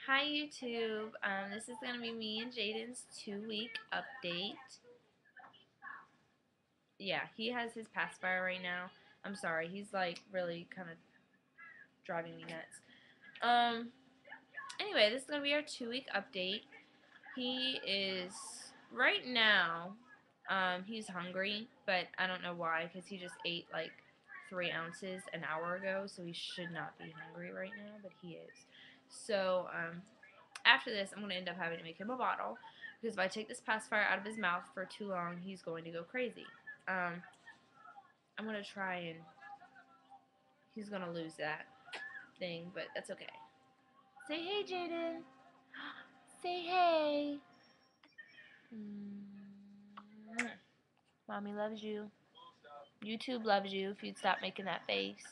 Hi YouTube. This is gonna be me and Jaiden's 2-week update. Yeah, he has his pacifier right now. I'm sorry, he's like really kind of driving me nuts. Um. Anyway, this is gonna be our 2-week update. He is right now. He's hungry, but I don't know why, because he just ate like 3 ounces an hour ago, so he should not be hungry right now, but he is. So after this, I'm going to end up having to make him a bottle because if I take this pacifier out of his mouth for too long, he's going to go crazy. I'm going to try and he's going to lose that thing, but that's okay. Say hey, Jaiden. Say hey. Mommy loves you. YouTube loves you if you'd stop making that face.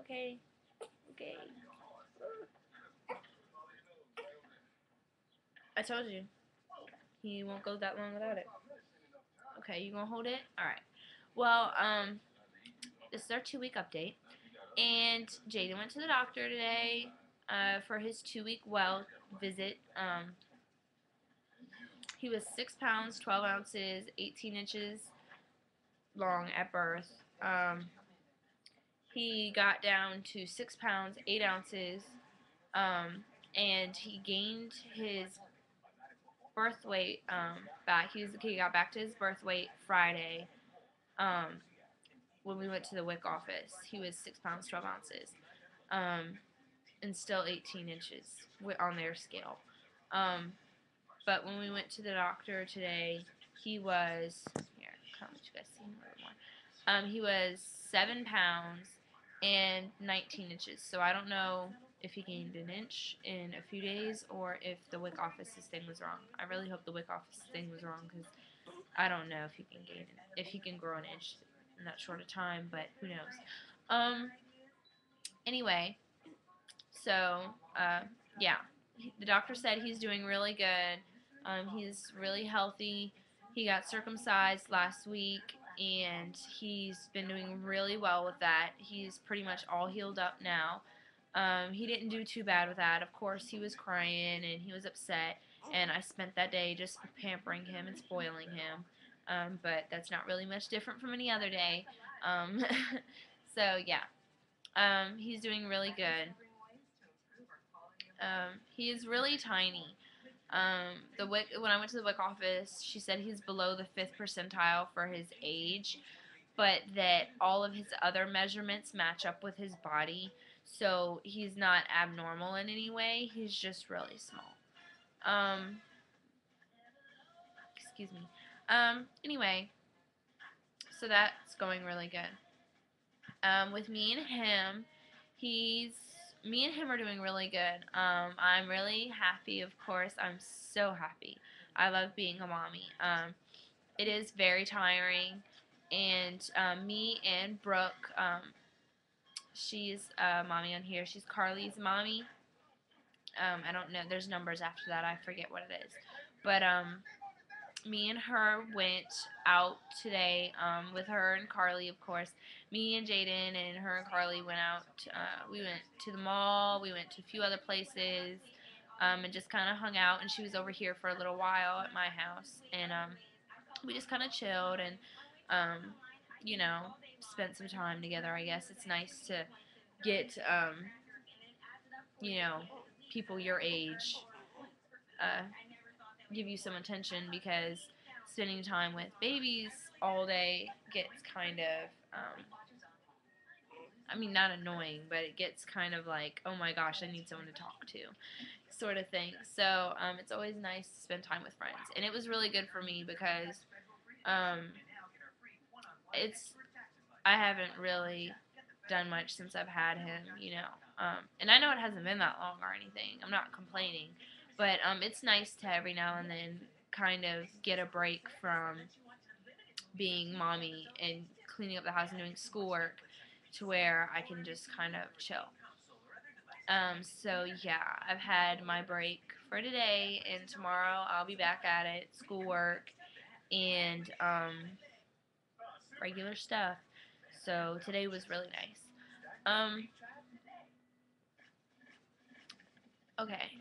Okay. Okay. I told you. He won't go that long without it. Okay, you gonna hold it? Alright. Well, this is our 2-week update. And Jaiden went to the doctor today for his 2-week well visit. He was 6 pounds, 12 ounces, 18 inches long at birth. He got down to 6 pounds, 8 ounces, and he gained his birth weight back. He got back to his birth weight Friday when we went to the WIC office. He was 6 pounds, 12 ounces. And still 18 inches on their scale. But when we went to the doctor today, he was, here, I'll let you guys see him a little more. He was 7 pounds and 19 inches. So I don't know if he gained an inch in a few days or if the WIC office's thing was wrong. I really hope the WIC office's thing was wrong because I don't know if he can if he can grow an inch in that short of time, but who knows. Anyway, so, yeah, the doctor said he's doing really good. He's really healthy. He got circumcised last week, and he's been doing really well with that. He's pretty much all healed up now. He didn't do too bad with that. Of course, he was crying, and he was upset, and I spent that day just pampering him and spoiling him. But that's not really much different from any other day. So, yeah, he's doing really good. He is really tiny. When I went to the WIC office, she said he's below the 5th percentile for his age, but that all of his other measurements match up with his body, so he's not abnormal in any way. He's just really small. Excuse me. Anyway, so that's going really good. With me and him, me and him are doing really good. I'm really happy, of course. I'm so happy. I love being a mommy. It is very tiring, and me and Brooke, she's a mommy on here. She's Carly's mommy. I don't know. There's numbers after that. I forget what it is. But me and her went out today with her and Carly, of course. Me and Jaiden and her and Carly went out. We went to the mall. We went to a few other places and just kind of hung out. And she was over here for a little while at my house. And we just kind of chilled and, you know, spent some time together, I guess. It's nice to get, you know, people your age uh, give you some attention because spending time with babies all day gets kind of, I mean, not annoying, but it gets kind of like, oh my gosh, I need someone to talk to, sort of thing. So it's always nice to spend time with friends. And it was really good for me because it's, I haven't really done much since I've had him, you know. And I know it hasn't been that long or anything. I'm not complaining. But it's nice to every now and then kind of get a break from being mommy and cleaning up the house and doing schoolwork to where I can just kind of chill. So yeah, I've had my break for today, and tomorrow I'll be back at it, schoolwork and regular stuff. So today was really nice. Okay.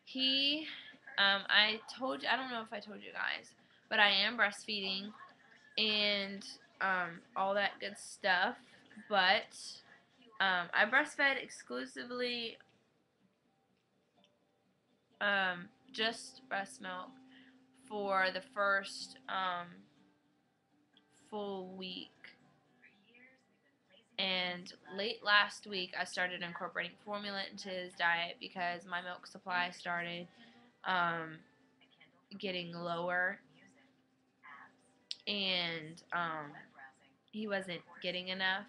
He, I don't know if I told you guys, but I am breastfeeding and all that good stuff. But I breastfed exclusively just breast milk for the first full week. And late last week, I started incorporating formula into his diet because my milk supply started um, getting lower, and he wasn't getting enough.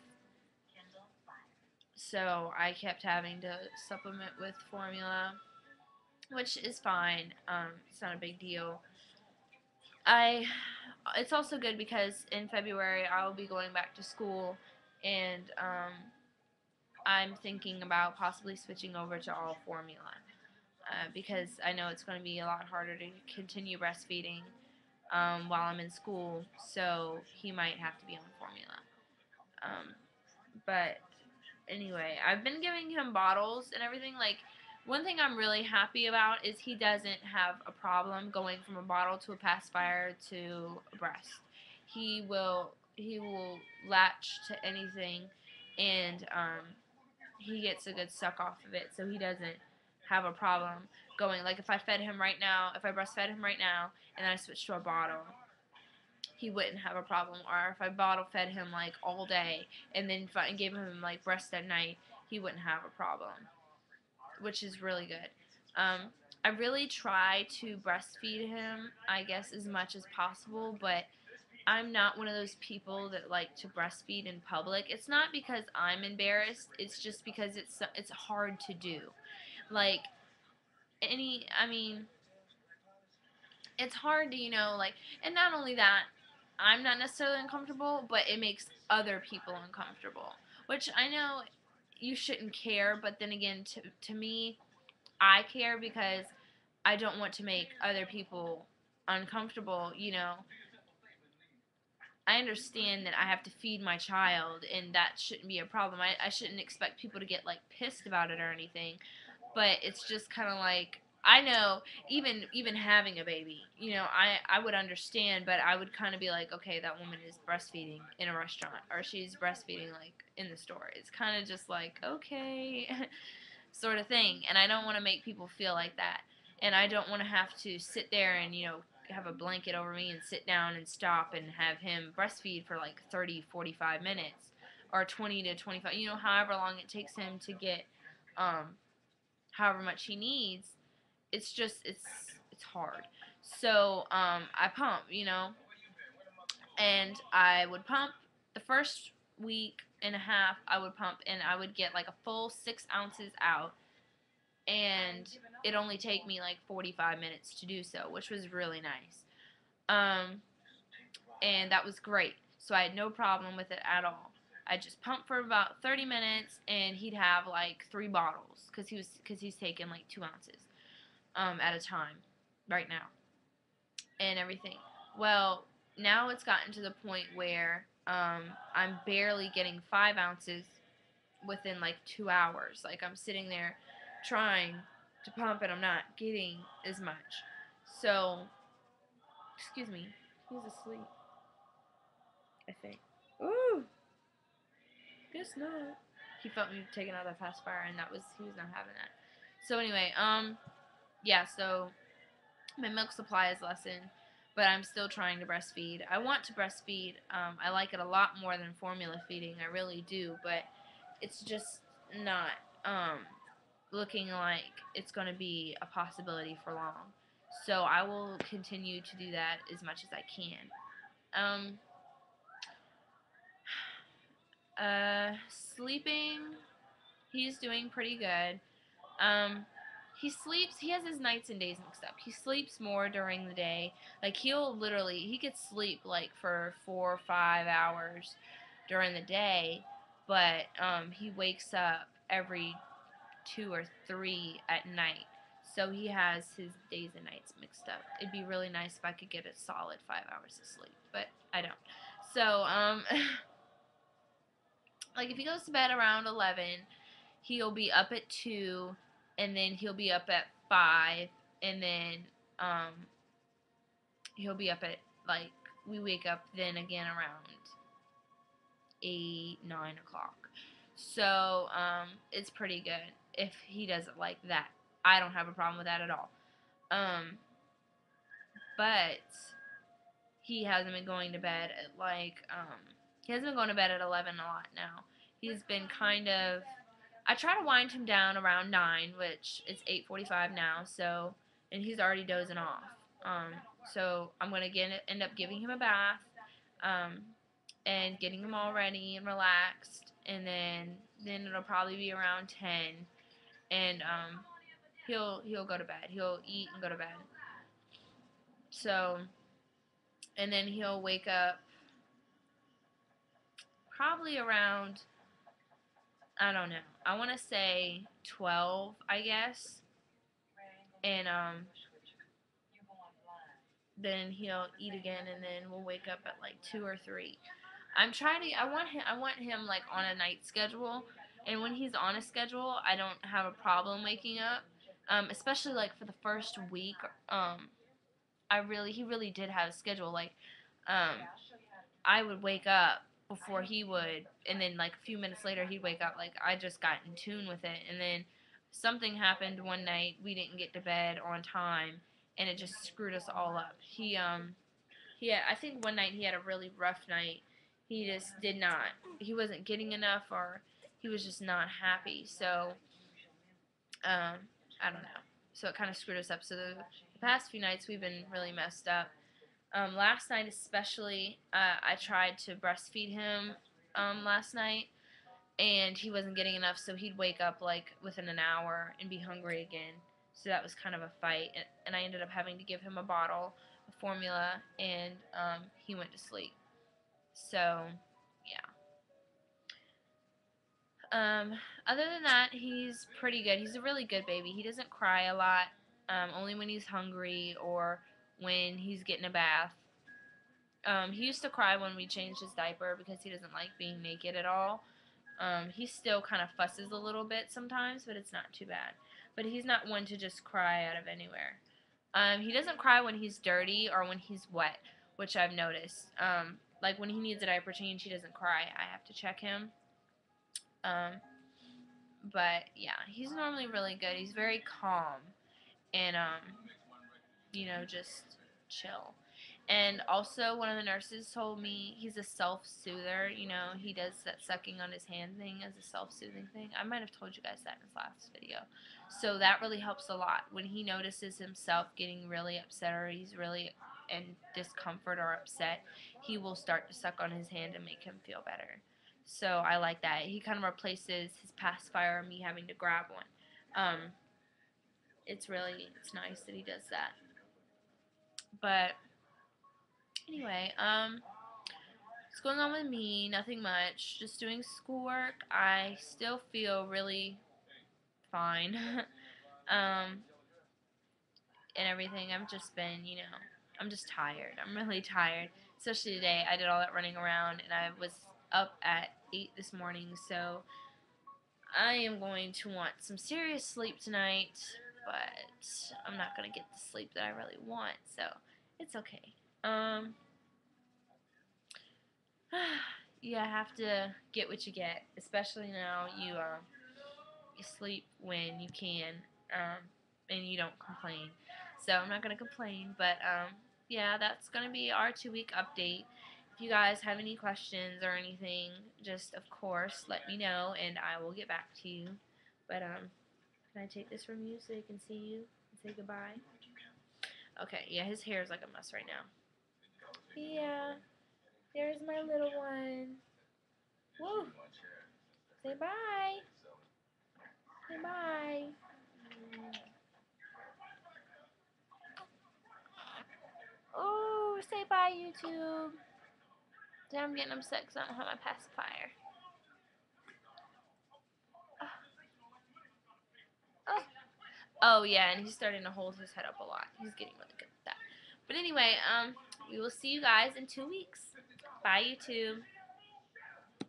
So I kept having to supplement with formula, which is fine. It's not a big deal. I It's also good because in February I will be going back to school, and I'm thinking about possibly switching over to all formula because I know it's going to be a lot harder to continue breastfeeding while I'm in school, so he might have to be on formula. But anyway, I've been giving him bottles and everything. Like, one thing I'm really happy about is he doesn't have a problem going from a bottle to a pacifier to a breast. He will latch to anything, and he gets a good suck off of it, so he doesn't have a problem going. Like, if I breastfed him right now and then I switched to a bottle, he wouldn't have a problem. Or if I bottle fed him like all day and then gave him like breast at night, he wouldn't have a problem, which is really good. I really try to breastfeed him, I guess, as much as possible, but I'm not one of those people that like to breastfeed in public. It's not because I'm embarrassed. It's just because it's hard to do. Like I mean, it's hard to, like, and not only that, I'm not necessarily uncomfortable, but it makes other people uncomfortable, which I know you shouldn't care, but then again, to me, I care because I don't want to make other people uncomfortable. I understand that I have to feed my child, and that shouldn't be a problem. I shouldn't expect people to get like pissed about it or anything, but it's just kind of like, I know, even having a baby, I would understand, but I would kind of be like, okay, that woman is breastfeeding in a restaurant, or she's breastfeeding like in the store. It's kind of just like, okay, sort of thing, and I don't want to make people feel like that, and I don't want to have to sit there and have a blanket over me and sit down and stop and have him breastfeed for like 30-45 minutes, or 20 to 25, however long it takes him to get um however much he needs. It's hard. So I pump, and I would pump the first week and a half. I would pump, and I would get like a full 6 ounces out, and it only take me like 45 minutes to do so, which was really nice. Um, and that was great. So I had no problem with it at all. I just pumped for about 30 minutes, and he'd have like 3 bottles because he's taking like 2 ounces at a time right now and everything. Well, now it's gotten to the point where I'm barely getting 5 ounces within like 2 hours. Like, I'm sitting there trying to pump, and I'm not getting as much. So, excuse me, he's asleep, I think. Ooh, guess not. He felt me taking out that pacifier, and he was not having that. So anyway, yeah. So my milk supply is lessened, but I'm still trying to breastfeed. I want to breastfeed. I like it a lot more than formula feeding. I really do, but it's just not looking like it's going to be a possibility for long. So I will continue to do that as much as I can. Um, Sleeping, he's doing pretty good. Um, he has his nights and days mixed up. He sleeps more during the day. Like, he could sleep like for 4 or 5 hours during the day, but he wakes up every 2 or 3 at night. So he has his days and nights mixed up. It'd be really nice if I could get a solid 5 hours of sleep, but I don't. So, like, if he goes to bed around 11, he'll be up at 2, and then he'll be up at 5, and then he'll be up at, like, we wake up then again around 8, 9 o'clock. So it's pretty good if he does it like that. I don't have a problem with that at all. But he hasn't been going to bed at he hasn't been going to bed at 11 a lot now. He's been kind of, I try to wind him down around 9, which it's 8:45 now, so, and he's already dozing off. So I'm going to end up giving him a bath, and getting him all ready and relaxed, and then it'll probably be around 10, and he'll go to bed. He'll eat and go to bed. So, and then he'll wake up probably around, I don't know, I want to say 12, I guess, and then he'll eat again, and then we'll wake up at like 2 or 3. I want him like on a night schedule, and when he's on a schedule, I don't have a problem waking up, especially like for the first week. He really did have a schedule. Like, I would wake up before he would, and then like a few minutes later he'd wake up. Like, I just got in tune with it, and then something happened one night. We didn't get to bed on time, and it just screwed us all up. I think one night he had a really rough night. He just did not. He wasn't getting enough, or he was just not happy. So, I don't know. So it kind of screwed us up. So the past few nights we've been really messed up. Last night especially, I tried to breastfeed him last night, and he wasn't getting enough, so he'd wake up like within an hour and be hungry again. So that was kind of a fight, and I ended up having to give him a bottle of formula, and he went to sleep. So, yeah. Other than that, he's pretty good. He's a really good baby. He doesn't cry a lot, only when he's hungry or when he's getting a bath. He used to cry when we changed his diaper because he doesn't like being naked at all. He still kind of fusses a little bit sometimes, but it's not too bad. But he's not one to just cry out of anywhere. He doesn't cry when he's dirty or when he's wet, which I've noticed. Like when he needs a diaper change, he doesn't cry. I have to check him. But yeah, he's normally really good. He's very calm and just chill. And also, one of the nurses told me he's a self-soother. He does that sucking on his hand thing as a self-soothing thing. I might have told you guys that in his last video. So that really helps a lot. When he notices himself getting really upset, or he's really in discomfort or upset, he will start to suck on his hand and make him feel better. So I like that. He kind of replaces his pacifier and me having to grab one. It's nice that he does that. But anyway, what's going on with me? Nothing much. Just doing schoolwork. I still feel really fine. And everything. I've just been, I'm just tired. I'm really tired. Especially today. I did all that running around, and I was up at 8 this morning, so I am going to want some serious sleep tonight, but I'm not going to get the sleep that I really want, so it's okay. You have to get what you get, especially now. You sleep when you can, and you don't complain. So I'm not gonna complain, but yeah, that's gonna be our 2-week update. If you guys have any questions or anything, just of course let me know, and I will get back to you. But can I take this from you so you can see you and say goodbye? Okay, yeah, his hair is like a mess right now. Yeah, there's my little one. Woo! Say bye. Say bye. Oh, say bye, YouTube. Now I'm getting upset because I don't have my pacifier. Oh. Oh, yeah, and he's starting to hold his head up a lot. He's getting really good at that. But anyway, we will see you guys in 2 weeks. Bye, YouTube.